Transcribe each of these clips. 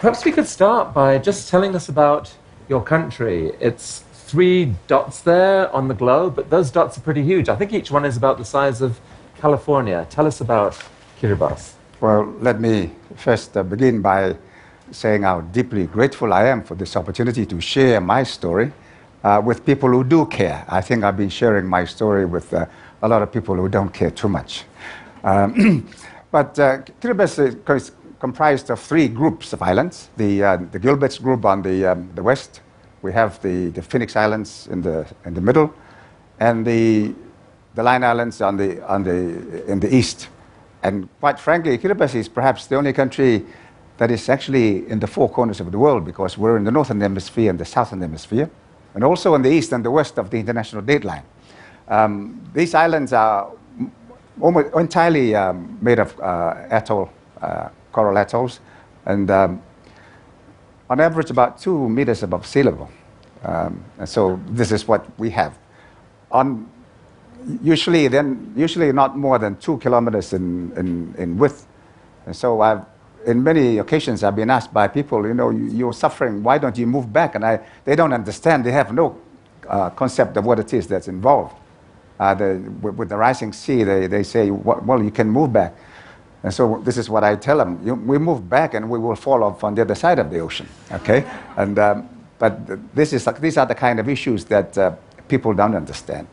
Perhaps we could start by just telling us about your country. It's three dots there on the globe, but those dots are pretty huge. I think each one is about the size of California. Tell us about Kiribati. Well, let me first begin by saying how deeply grateful I am for this opportunity to share my story with people who do care. I think I've been sharing my story with a lot of people who don't care too much. But Kiribati is comprised of three groups of islands. The Gilbert's group on the west. We have the Phoenix Islands in the middle, and the Line Islands in the east. And quite frankly, Kiribati is perhaps the only country that is actually in the four corners of the world, because we're in the northern hemisphere and the southern hemisphere, and also in the east and the west of the international date line. These islands are almost entirely made of coral atolls, and on average about 2 meters above sea level. And so this is what we have. Usually not more than 2 kilometers in width. And so in many occasions I've been asked by people, you're suffering, why don't you move back? And they don't understand, they have no concept of what it is that's involved. With the rising sea, they say, well, you can move back. And so this is what I tell them, we move back and we will fall off on the other side of the ocean, okay? And, but these are the kind of issues that people don't understand.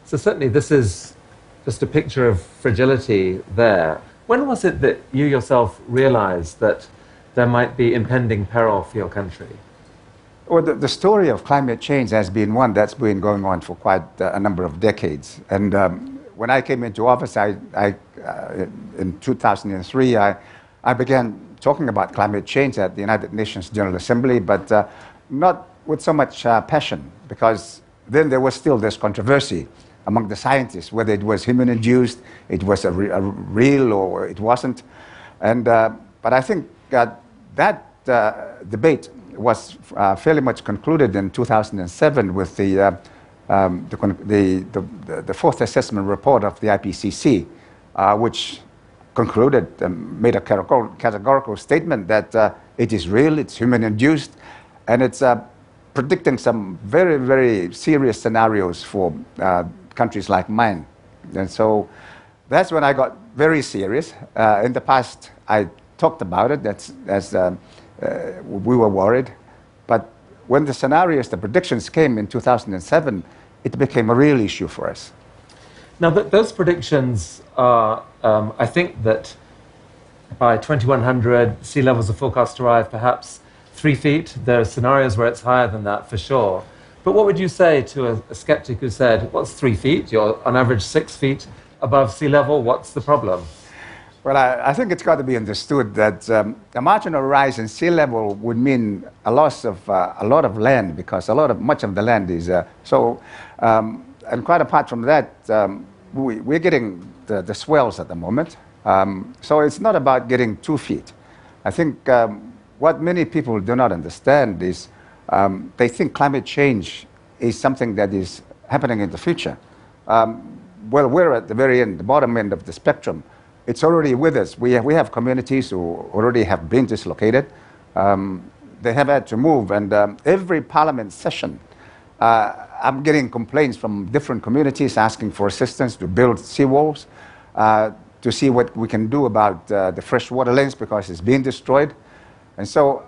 So certainly this is just a picture of fragility there. When was it that you yourself realized that there might be impending peril for your country? Well, the story of climate change has been one that's been going on for quite a number of decades. And when I came into office, in 2003, I began talking about climate change at the United Nations General Assembly, but not with so much passion, because then there was still this controversy among the scientists, whether it was human-induced, it was a real or it wasn't. And, but I think that debate was fairly much concluded in 2007 with the fourth assessment report of the IPCC, which concluded, made a categorical statement that it is real, it's human-induced, and it's predicting some very, very serious scenarios for countries like mine. And so that's when I got very serious. In the past, I talked about it, we were worried. But when the scenarios, the predictions came in 2007, it became a real issue for us. Now, those predictions are, I think that by 2100, sea levels are forecast to rise perhaps 3 feet. There are scenarios where it's higher than that, for sure. But what would you say to a skeptic who said, what's 3 feet? You're on average 6 feet above sea level. What's the problem? Well, I think it's got to be understood that a marginal rise in sea level would mean a loss of a lot of land, because much of the land is and quite apart from that, we're getting the swells at the moment. So it's not about getting 2 feet. I think what many people do not understand is they think climate change is something that is happening in the future. Well, we're at the very end, the bottom end of the spectrum. It's already with us. We have communities who already have been dislocated. They have had to move, and every parliament session, I'm getting complaints from different communities asking for assistance to build seawalls, to see what we can do about the freshwater lanes, because it's being destroyed. And so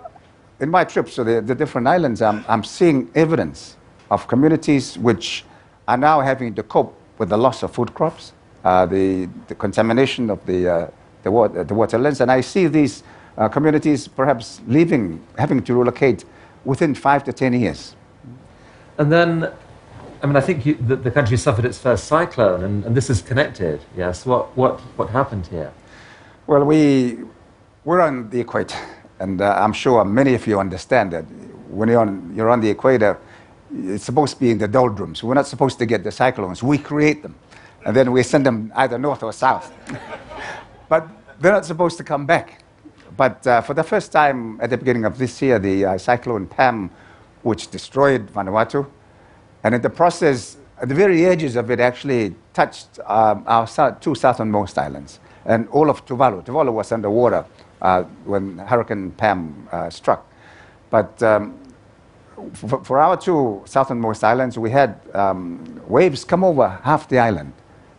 in my trips to the different islands, I'm seeing evidence of communities which are now having to cope with the loss of food crops, the contamination of the waterlands. And I see these communities perhaps having to relocate within 5 to 10 years. And then, I mean, I think the country suffered its first cyclone, and this is connected, yes? What happened here? Well, we're on the equator, and I'm sure many of you understand that when you're on the equator, it's supposed to be in the doldrums. We're not supposed to get the cyclones. We create them, and then we send them either north or south. But they're not supposed to come back. But for the first time at the beginning of this year, the cyclone Pam, which destroyed Vanuatu, and in the process, at the very edges of it, actually touched our two southernmost islands, and all of Tuvalu. Tuvalu was underwater when Hurricane Pam struck. But for our two southernmost islands, we had waves come over half the island.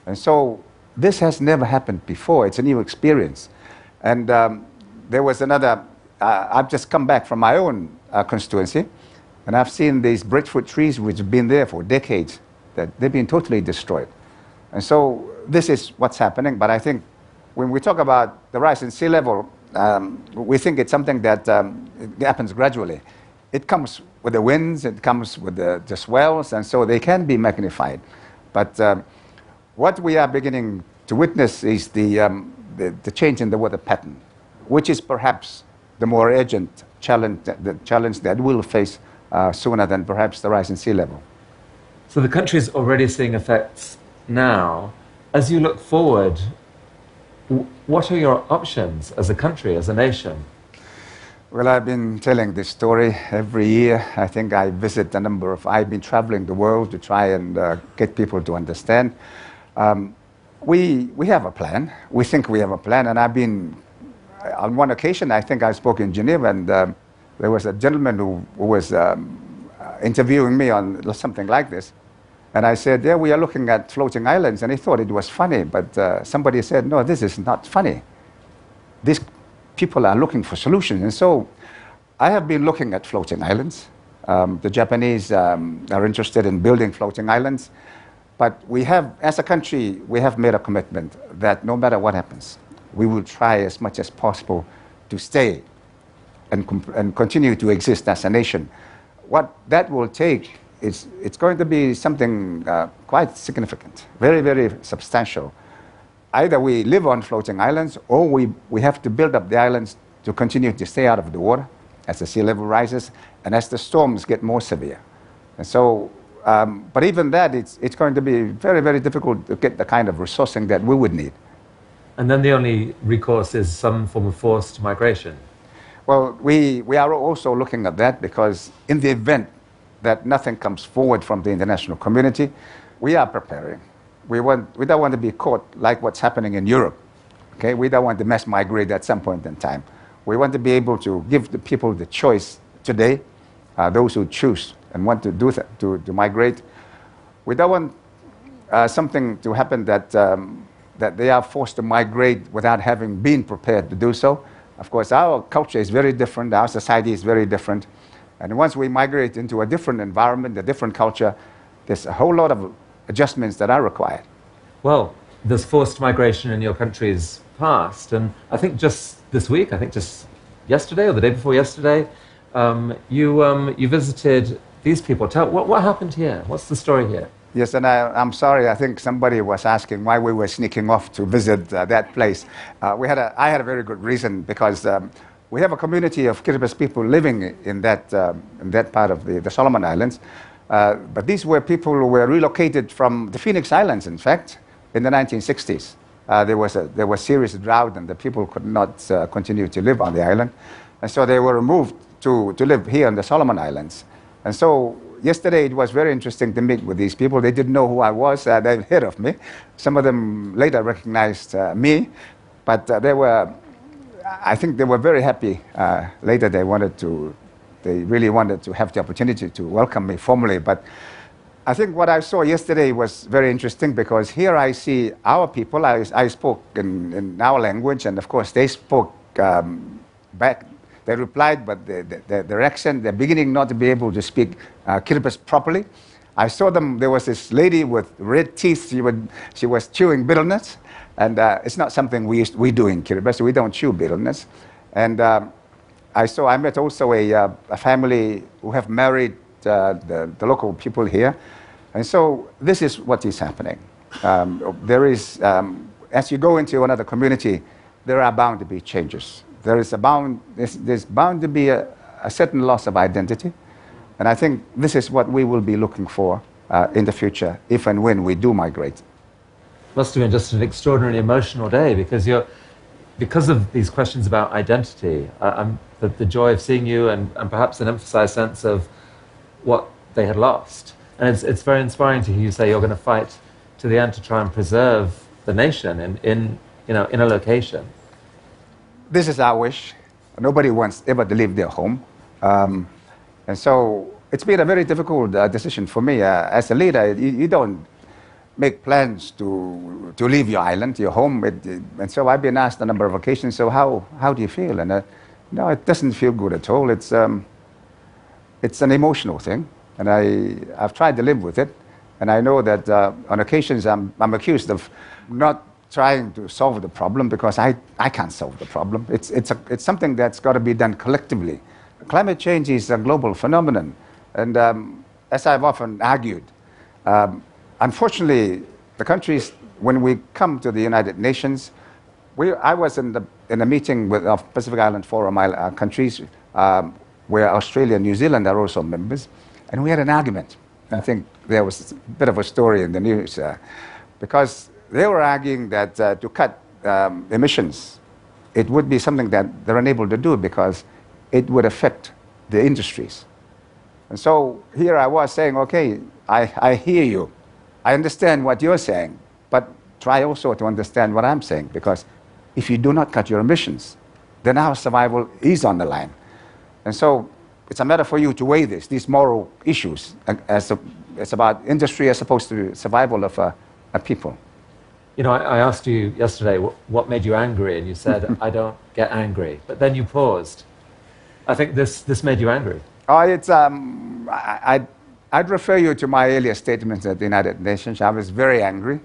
And so this has never happened before. It's a new experience. And there was another, I've just come back from my own constituency, and I've seen these breadfruit trees which have been there for decades, that they've been totally destroyed. And so this is what's happening. But I think when we talk about the rise in sea level, we think it's something that it happens gradually. It comes with the winds, it comes with the swells, and so they can be magnified. But what we are beginning to witness is the change in the weather pattern, which is perhaps the more urgent challenge, the challenge that we'll face sooner than perhaps the rise in sea level. So the country is already seeing effects now. As you look forward, what are your options as a country, as a nation? Well, I've been telling this story every year. I think I visit a number of, I've been traveling the world to try and get people to understand. We have a plan. We think we have a plan. And I've been, on one occasion, I think I spoke in Geneva, and there was a gentleman who was interviewing me on something like this. And I said, yeah, we are looking at floating islands. And he thought it was funny. But somebody said, no, this is not funny. These people are looking for solutions. And so I have been looking at floating islands. The Japanese are interested in building floating islands. But we have, as a country, we have made a commitment that no matter what happens, we will try as much as possible to stay and continue to exist as a nation. What that will take is, it's going to be something quite significant, very, very substantial. Either we live on floating islands, or we have to build up the islands to continue to stay out of the water as the sea level rises and as the storms get more severe. And so, but even that, it's going to be very, very difficult to get the kind of resourcing that we would need. And then the only recourse is some form of forced migration. Well, we are also looking at that, because in the event that nothing comes forward from the international community, we are preparing. We don't want to be caught like what's happening in Europe. Okay? We don't want to mass migrate at some point in time. We want to be able to give the people the choice today, those who choose and want to do that, to migrate. We don't want something to happen that, that they are forced to migrate without having been prepared to do so. Of course, our culture is very different, our society is very different. And once we migrate into a different environment, a different culture, there's a whole lot of adjustments that are required. Well, there's forced migration in your country's past, and I think just this week, I think just yesterday or the day before yesterday, you visited these people. Tell what happened here. What's the story here? Yes, and I'm sorry. I think somebody was asking why we were sneaking off to visit that place. I had a very good reason, because we have a community of Kiribati people living in that part of the Solomon Islands. But these were people who were relocated from the Phoenix Islands, in fact, in the 1960s. There was serious drought, and the people could not continue to live on the island. And so they were moved to live here on the Solomon Islands. And so yesterday it was very interesting to meet with these people. They didn't know who I was. They'd heard of me. Some of them later recognized me. But I think they were very happy. Later they really wanted to have the opportunity to welcome me formally. But I think what I saw yesterday was very interesting, because here I see our people. I spoke in our language, and of course they spoke back. They replied, but their accent, they're beginning not to be able to speak Kiribati properly. I saw them, there was this lady with red teeth. She was chewing betelnut, and it's not something we do in Kiribati. We don't chew betelnut. And I met also a family who have married the local people here. And so this is what is happening. There is, as you go into another community, there are bound to be changes. There's bound to be a certain loss of identity. And I think this is what we will be looking for in the future, if and when we do migrate. Must have been just an extraordinarily emotional day, because of these questions about identity. The joy of seeing you, and perhaps an emphasized sense of what they had lost. And it's very inspiring to hear you say you're going to fight to the end to try and preserve the nation in a location. this is our wish. Nobody wants ever to leave their home. And so it's been a very difficult decision for me. As a leader, you don't make plans to leave your island, your home. And so I've been asked a number of occasions, so how do you feel? And no, it doesn't feel good at all. It's an emotional thing. And I've tried to live with it. And I know that on occasions I'm accused of not trying to solve the problem because I can't solve the problem. It's something that's got to be done collectively. Climate change is a global phenomenon. And as I've often argued, unfortunately, the countries, when we come to the United Nations, I was in a meeting with Pacific Island Forum countries, where Australia and New Zealand are also members, and we had an argument. I think there was a bit of a story in the news, because they were arguing that to cut emissions, it would be something that they're unable to do because it would affect the industries. And so here I was saying, okay, I hear you. I understand what you're saying, but try also to understand what I'm saying, because if you do not cut your emissions, then our survival is on the line. And so it's a matter for you to weigh these moral issues. It's about industry as opposed to survival of a people. You know, I asked you yesterday what made you angry, and you said, I don't get angry. But then you paused. I think this made you angry. Oh, I'd refer you to my earlier statements at the United Nations. I was very angry,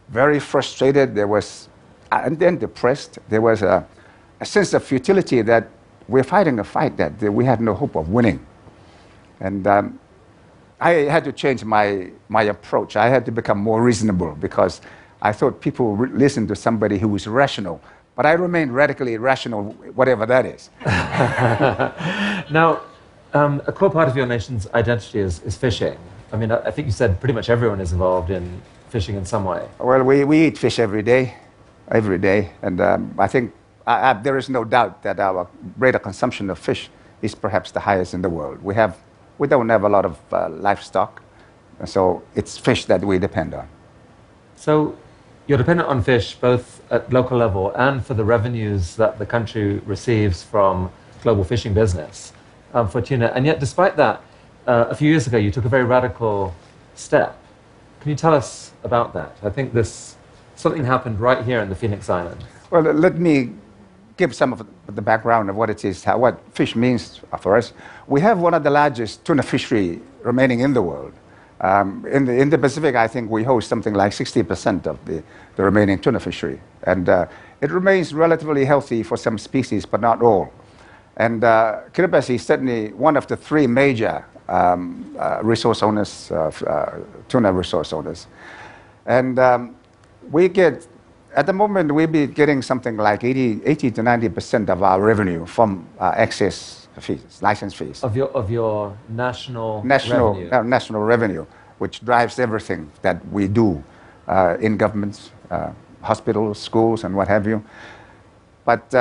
very frustrated. And then depressed. There was a sense of futility that we're fighting a fight that we had no hope of winning. And I had to change my approach. I had to become more reasonable because I thought people would listen to somebody who was rational. But I remained radically irrational, whatever that is. Now, a core part of your nation's identity is fishing. I mean, I think you said pretty much everyone is involved in fishing in some way. Well, we eat fish every day. And I think there is no doubt that our rate of consumption of fish is perhaps the highest in the world. We don't have a lot of livestock, so it's fish that we depend on. So you're dependent on fish both at local level and for the revenues that the country receives from global fishing business for tuna. And yet, despite that, a few years ago, you took a very radical step. Can you tell us about that? I think something happened right here in the Phoenix Island. Well, let me give some of the background of what it is, what fish means for us. We have one of the largest tuna fishery remaining in the world. In the Pacific, I think we host something like 60% of the remaining tuna fishery. And it remains relatively healthy for some species, but not all. And Kiribati is certainly one of the three major resource owners, tuna resource owners. And at the moment, we'll be getting something like 80 to 90% of our revenue from excess fees, license fees. Of your national revenue? National revenue, which drives everything that we do in governments, hospitals, schools, and what have you. But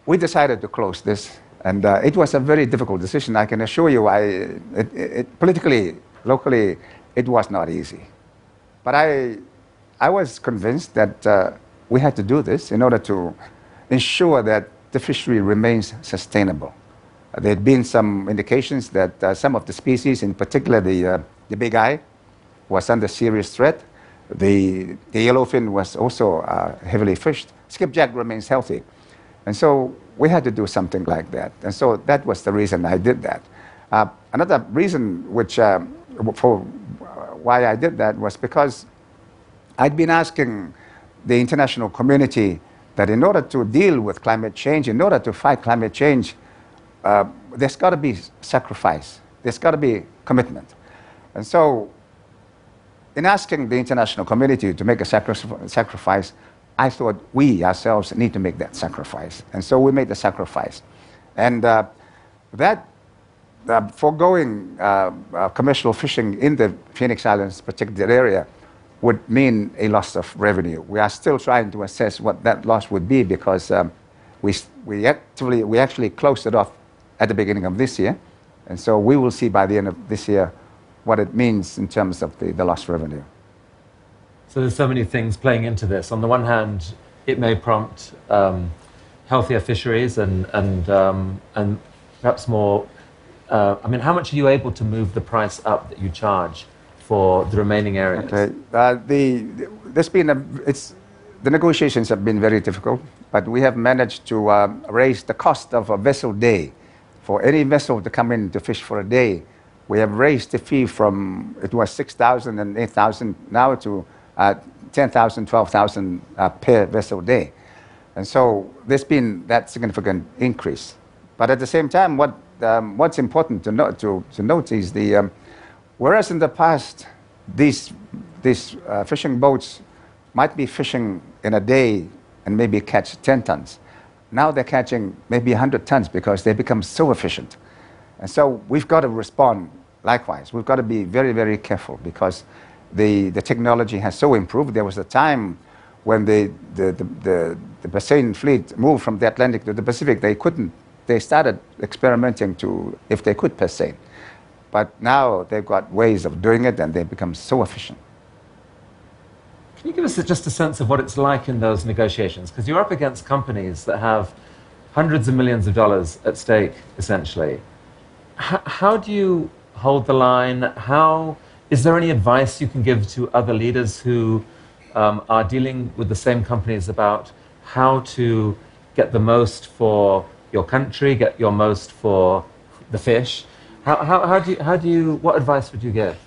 we decided to close this, and it was a very difficult decision. I can assure you, politically, locally, it was not easy. But I was convinced that we had to do this in order to ensure that the fishery remains sustainable. There had been some indications that some of the species, in particular the big eye, was under serious threat. The yellowfin was also heavily fished. Skipjack remains healthy. And so we had to do something like that. And so that was the reason I did that. Another reason for why I did that was because I'd been asking the international community that in order to deal with climate change, in order to fight climate change, there's got to be sacrifice. There's got to be commitment. And so in asking the international community to make a sacrifice, I thought we ourselves need to make that sacrifice. And so we made the sacrifice. And that foregoing commercial fishing in the Phoenix Islands particular area would mean a loss of revenue. We are still trying to assess what that loss would be because we actually closed it off at the beginning of this year. And so we will see by the end of this year what it means in terms of the lost revenue. So there's so many things playing into this. On the one hand, it may prompt healthier fisheries and perhaps more. I mean, how much are you able to move the price up that you charge for the remaining areas? Okay. There's been the negotiations have been very difficult, but we have managed to raise the cost of a vessel day. For any vessel to come in to fish for a day, we have raised the fee from, it was 6,000 and 8,000 now to 10,000, 12,000 per vessel day. And so there's been that significant increase. But at the same time, what's important to note is whereas in the past, these fishing boats might be fishing in a day and maybe catch 10 tons. Now they're catching maybe 100 tons because they become so efficient. And so we've got to respond likewise. We've got to be very, very careful because the technology has so improved. There was a time when the Bassein fleet moved from the Atlantic to the Pacific. They started experimenting if they could Bassein. But now they've got ways of doing it and they've become so efficient. Can you give us just a sense of what it's like in those negotiations? Because you're up against companies that have hundreds of millions of dollars at stake, essentially. How do you hold the line? Is there any advice you can give to other leaders who are dealing with the same companies about how to get the most for your country, get your most for the fish? What advice would you give?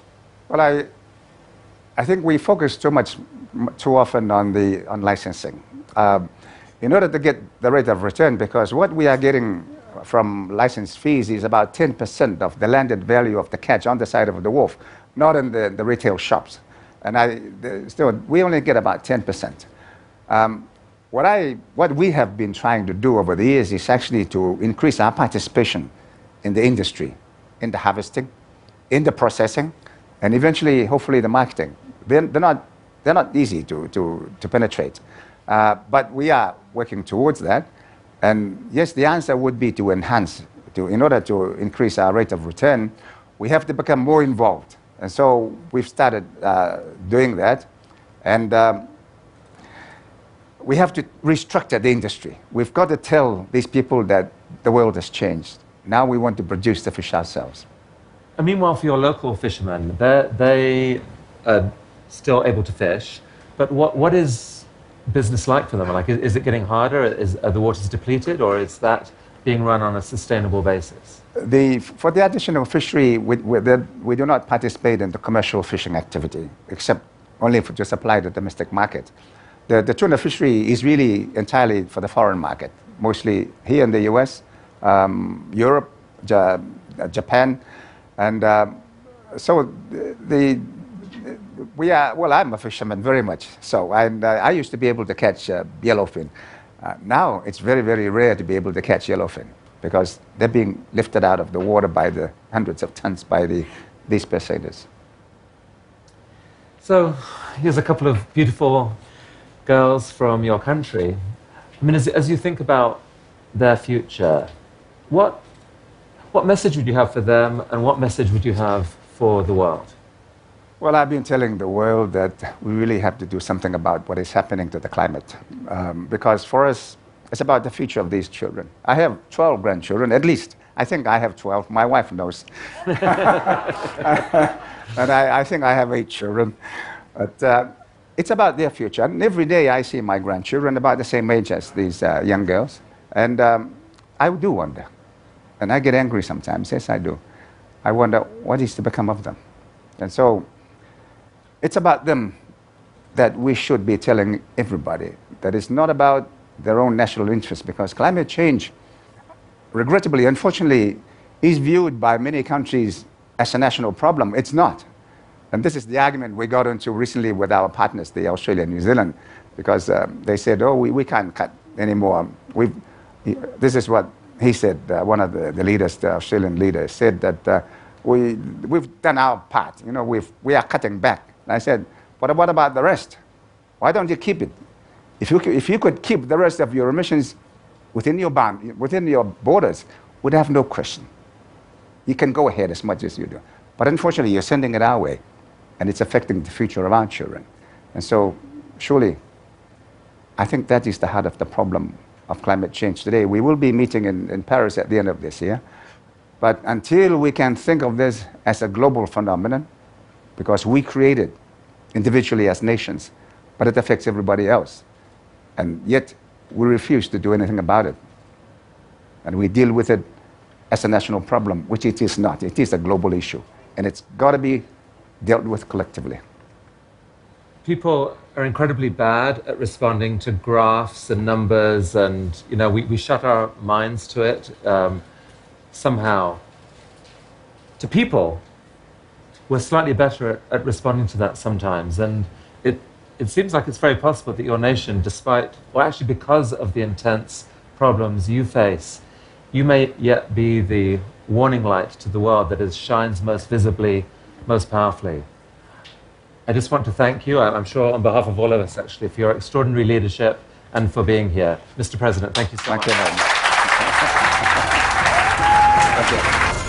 Well, I think we focus too often on licensing. In order to get the rate of return, because what we are getting from license fees is about 10% of the landed value of the catch on the side of the wharf, not in the retail shops. And still, we only get about 10%. What we have been trying to do over the years is actually to increase our participation in the industry, in the harvesting, in the processing, and eventually, hopefully, the marketing. They're not easy to penetrate, but we are working towards that. And yes, the answer would be to enhance. In order to increase our rate of return, we have to become more involved. And so we've started doing that. And we have to restructure the industry. We've got to tell these people that the world has changed. Now we want to produce the fish ourselves. And meanwhile, for your local fishermen, they are still able to fish. But what is business like for them? Like, is it getting harder? Are the waters depleted, or is that being run on a sustainable basis? For the additional fishery, we do not participate in the commercial fishing activity, except only to supply the domestic market. The tuna fishery is really entirely for the foreign market, mostly here in the US, Europe, Japan, and so I'm a fisherman very much so, and I used to be able to catch yellowfin. Now it's very, very rare to be able to catch yellowfin because they're being lifted out of the water by the hundreds of tons by these Basseiners. So here's a couple of beautiful girls from your country. I mean, as you think about their future, what message would you have for them, and what message would you have for the world? Well, I've been telling the world that we really have to do something about what is happening to the climate, because for us, it's about the future of these children. I have 12 grandchildren, at least. I think I have 12. My wife knows. And I think I have 8 children. But it's about their future. And every day I see my grandchildren about the same age as these young girls. And I do wonder. And I get angry sometimes. Yes, I do. I wonder what is to become of them. And so it's about them that we should be telling everybody that it's not about their own national interest, because climate change, regrettably, unfortunately, is viewed by many countries as a national problem. It's not. And this is the argument we got into recently with our partners, the Australia and New Zealand, because they said, oh, we can't cut anymore. This is what he said, one of the leaders, the Australian leader, said that we've done our part. You know, we are cutting back. And I said, what about the rest? Why don't you keep it? If you could keep the rest of your emissions within your borders, we'd have no question. You can go ahead as much as you do. But unfortunately, you're sending it our way, and it's affecting the future of our children. And so, surely, I think that is the heart of the problem of climate change today. We will be meeting in Paris at the end of this year. But until we can think of this as a global phenomenon, because we create it individually as nations, but it affects everybody else. And yet we refuse to do anything about it. And we deal with it as a national problem, which it is not. It is a global issue. And it's got to be dealt with collectively. People are incredibly bad at responding to graphs and numbers, and we shut our minds to it. Somehow, to people, we're slightly better at responding to that sometimes. And it seems like it's very possible that your nation, despite, or actually because of the intense problems you face, you may yet be the warning light to the world that shines most visibly, most powerfully. I just want to thank you, I'm sure on behalf of all of us actually, for your extraordinary leadership and for being here. Mr. President, thank you so much. Thank you very much. Thank you.